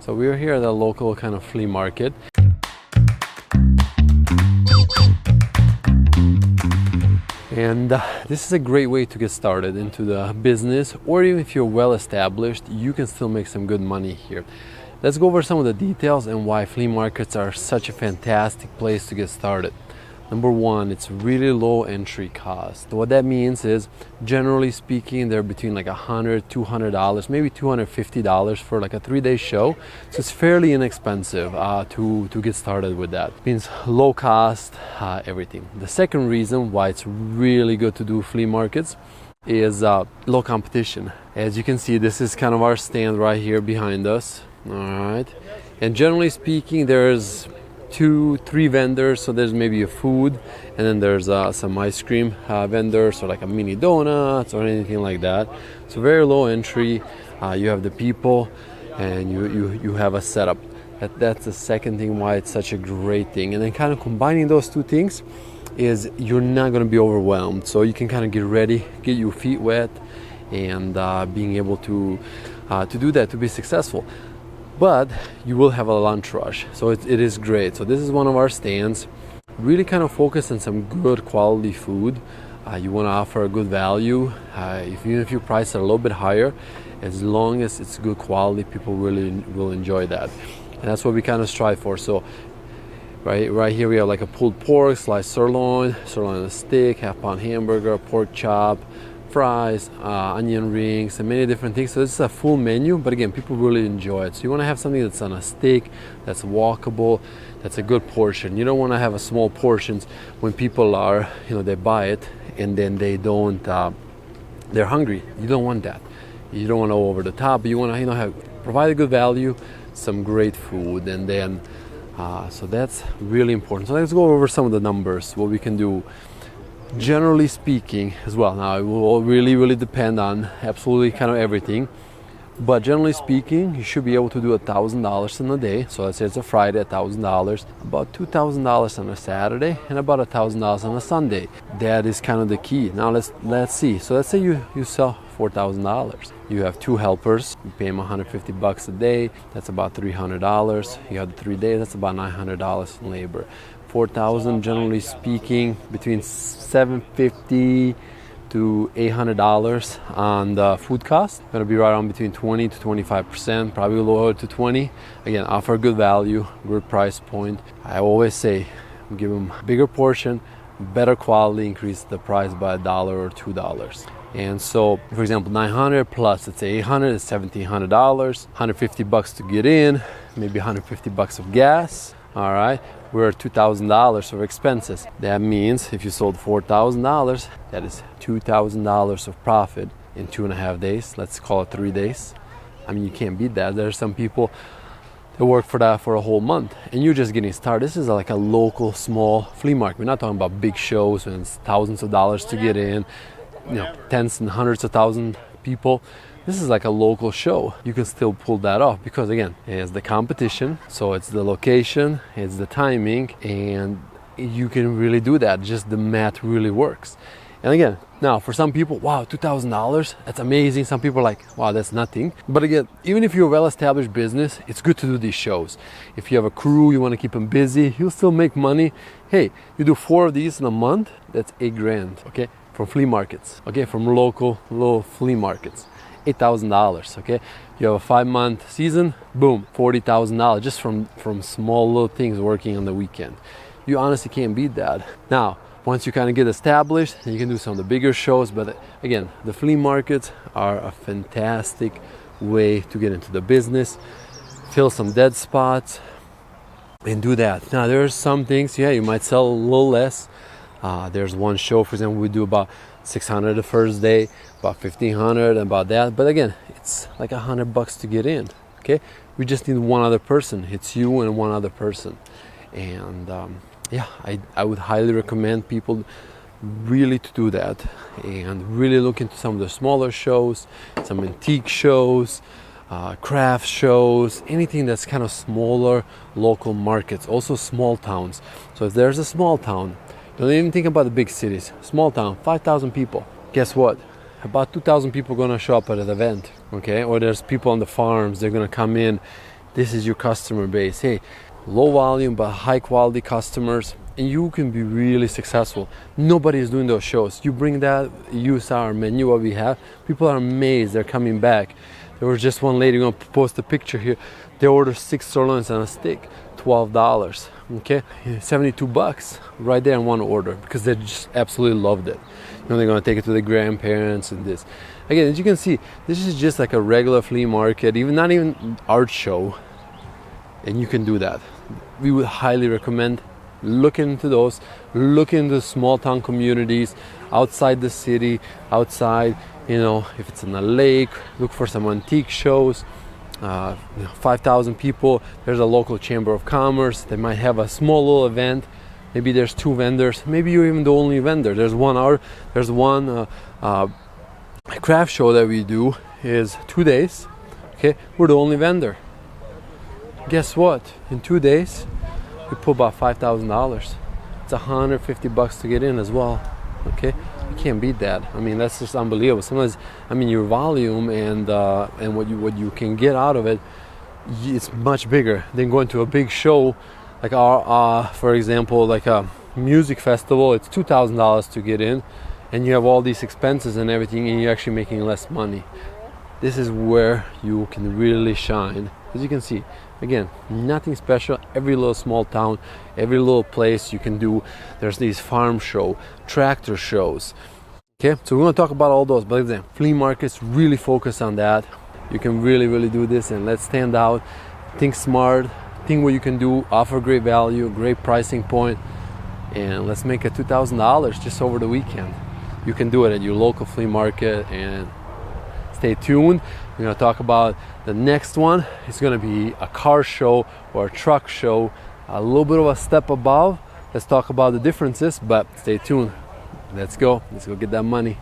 So we're here at a local kind of flea market. And this is a great way to get started into the business, or even if you're well established, you can still make some good money here. Let's go over some of the details and why flea markets are such a fantastic place to get started. Number one, it's really low entry cost. What that means is, generally speaking, they're between like $100, $200, maybe $250 for like a 3-day show. So it's fairly inexpensive to get started with that. It means low cost, everything. The second reason why it's really good to do flea markets is low competition. As you can see, this is kind of our stand right here behind us. All right. And generally speaking, there's 2-3 vendors, so there's maybe a food, and then there's some ice cream vendors, or like a mini donuts or anything like that. So very low entry. You have the people, and you have a setup. That's the second thing why it's such a great thing. And then kind of combining those two things is you're not going to be overwhelmed. So you can kind of get ready, get your feet wet, and being able to do that, to be successful. But you will have a lunch rush, so it is great. So this is one of our stands. Really kind of focus on some good quality food. You want to offer a good value. Even if you price it a little bit higher, as long as it's good quality, people really will enjoy that. And that's what we kind of strive for. So right here we have like a pulled pork, sliced sirloin on a stick, half-pound hamburger, pork chop, fries, onion rings, and many different things. So this is a full menu, but again, people really enjoy it. So you want to have something that's on a stick, that's walkable, that's a good portion. You don't want to have a small portions when people are, they buy it and then they don't, they're hungry. You don't want that. You don't want to go over the top, but you want to, provide a good value, some great food, and then, so that's really important. So let's go over some of the numbers, what we can do. Generally speaking as well, now it will really depend on absolutely kind of everything, but generally speaking, you should be able to do $1,000 in a day. So let's say it's a Friday, $1,000, about $2,000 on a Saturday, and about $1,000 on a Sunday. That is kind of the key. Now let's see. So let's say you sell $4,000. You have 2 helpers, you pay them $150 a day, that's about $300. You have the 3 days, that's about $900 in labor. 4,000, generally speaking, between $750 to $800 on the food cost. Going to be right around between 20 to 25%, probably lower to 20. Again, offer a good value, good price point. I always say, give them a bigger portion, better quality, increase the price by $1 or $2. And so, for example, 900 plus, let's say 800 is $1,700, $150 to get in, maybe $150 of gas. All right, we're at $2,000 of expenses. That means if you sold $4,000, that is $2,000 of profit in 2.5 days. Let's call it 3 days. I mean, you can't beat that. There are some people that work for that for a whole month, and you're just getting started. This is like a local, small flea market. We're not talking about big shows and it's thousands of dollars to get in, tens and hundreds of thousands of people. This is like a local show. You can still pull that off because, again, it's the competition, so it's the location, it's the timing, and you can really do that. Just the math really works. And again, now for some people, wow, $2,000, that's amazing. Some people are like, wow, that's nothing. But again, even if you're a well-established business, it's good to do these shows. If you have a crew, you want to keep them busy, you'll still make money. Hey, you do 4 of these in a month, that's $8,000, okay? From flea markets, okay? From local flea markets. $8,000, okay? You have a 5-month season, boom, $40,000 just from small little things working on the weekend. You honestly can't beat that. Now, once you kind of get established, you can do some of the bigger shows, but again, the flea markets are a fantastic way to get into the business, fill some dead spots, and do that. Now, there's some things, you might sell a little less. There's one show, for example, we do about $600 the first day, about $1,500, about that. But again, it's like $100 to get in. Okay, we just need one other person. It's you and one other person, and I would highly recommend people really to do that and really look into some of the smaller shows, some antique shows, craft shows, anything that's kind of smaller local markets, also small towns. So if there's a small town, don't even think about the big cities. Small town, 5,000 people. Guess what? About 2,000 people are going to show up at an event, okay? Or there's people on the farms. They're going to come in, this is your customer base. Hey, low volume but high quality customers, and you can be really successful. Nobody is doing those shows. You bring that, use our menu, what we have, people are amazed, they're coming back. There was just one lady, gonna post a picture here. They ordered 6 sirloins and a steak, $12. Okay, $72 right there in one order because they just absolutely loved it. You know, they're gonna take it to the grandparents and this. Again, as you can see, this is just like a regular flea market, even not even art show, and you can do that. We would highly recommend looking into those, look into small town communities outside the city, outside, you know, if it's in a lake, look for some antique shows. 5,000 people, there's a local chamber of commerce, they might have a small little event, maybe there's 2 vendors, maybe you're even the only vendor. There's one craft show that we do is 2 days. Okay, we're the only vendor. Guess what, in 2 days we put about $5,000. It's $150 to get in as well. Okay, you can't beat that. I mean, that's just unbelievable. Sometimes, I mean, your volume and what you can get out of it, it's much bigger than going to a big show like our for example, like a music festival. It's $2,000 to get in, and you have all these expenses and everything, and you're actually making less money. This is where you can really shine. As you can see, again, nothing special. Every little small town, every little place you can do. There's these farm show, tractor shows. Okay, so we're going to talk about all those, but again, flea markets really focus on that. You can really do this, and let's stand out, think smart, think what you can do, offer great value, great pricing point, and let's make it $2,000 just over the weekend. You can do it at your local flea market, and stay tuned. We're going to talk about the next one. It's going to be a car show or a truck show, a little bit of a step above. Let's talk about the differences, but stay tuned. Let's go get that money.